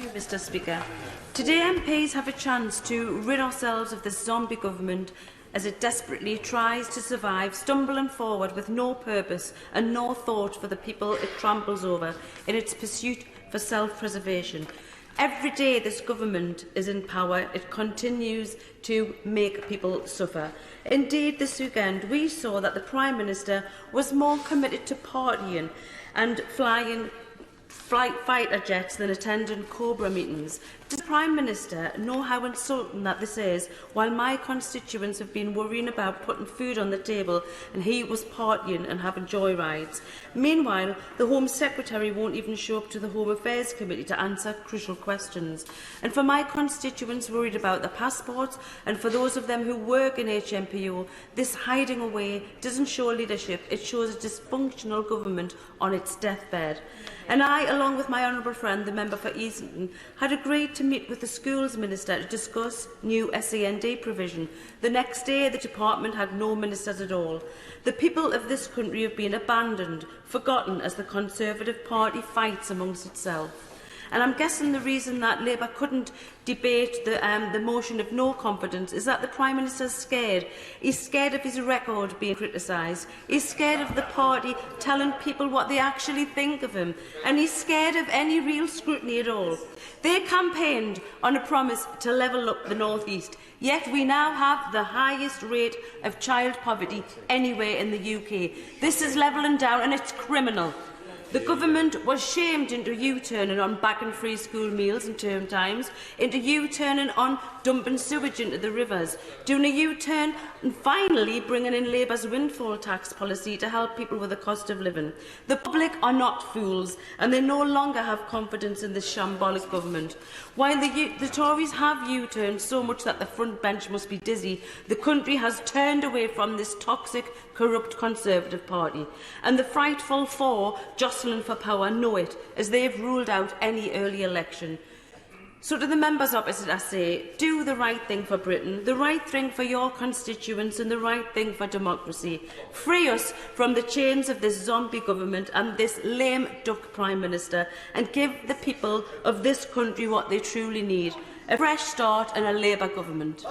Thank you, Mr Speaker. Today MPs have a chance to rid ourselves of this zombie government as it desperately tries to survive, stumbling forward with no purpose and no thought for the people it tramples over in its pursuit for self-preservation. Every day this government is in power, it continues to make people suffer. Indeed, this weekend we saw that the Prime Minister was more committed to partying and flying fighter jets than attending Cobra meetings. Does the Prime Minister know how insulting that this is, while my constituents have been worrying about putting food on the table and he was partying and having joyrides? Meanwhile, the Home Secretary won't even show up to the Home Affairs Committee to answer crucial questions. And for my constituents worried about their passports, and for those of them who work in HMPO, this hiding away doesn't show leadership, it shows a dysfunctional government on its deathbed. And I, along with my honourable friend, the member for Easington, had agreed to meet with the Schools Minister to discuss new SEND provision. The next day, the department had no ministers at all. The people of this country have been abandoned, forgotten as the Conservative Party fights amongst itself. And I'm guessing the reason that Labour couldn't debate the motion of no confidence is that the Prime Minister is scared. He's scared of his record being criticised. He's scared of the party telling people what they actually think of him. And he's scared of any real scrutiny at all. They campaigned on a promise to level up the North East, yet we now have the highest rate of child poverty anywhere in the UK. This is levelling down and it's criminal. The government was shamed into U-turning on backing free school meals in term times, into U-turning on dumping sewage into the rivers, doing a U-turn and finally bringing in Labour's windfall tax policy to help people with the cost of living. The public are not fools and they no longer have confidence in this shambolic government. While the Tories have U-turned so much that the front bench must be dizzy, the country has turned away from this toxic, corrupt Conservative Party. And the frightful four jostling for power know it, as they have ruled out any early election. So to the members opposite I say, do the right thing for Britain, the right thing for your constituents and the right thing for democracy. Free us from the chains of this zombie government and this lame duck Prime Minister and give the people of this country what they truly need, a fresh start and a Labour government.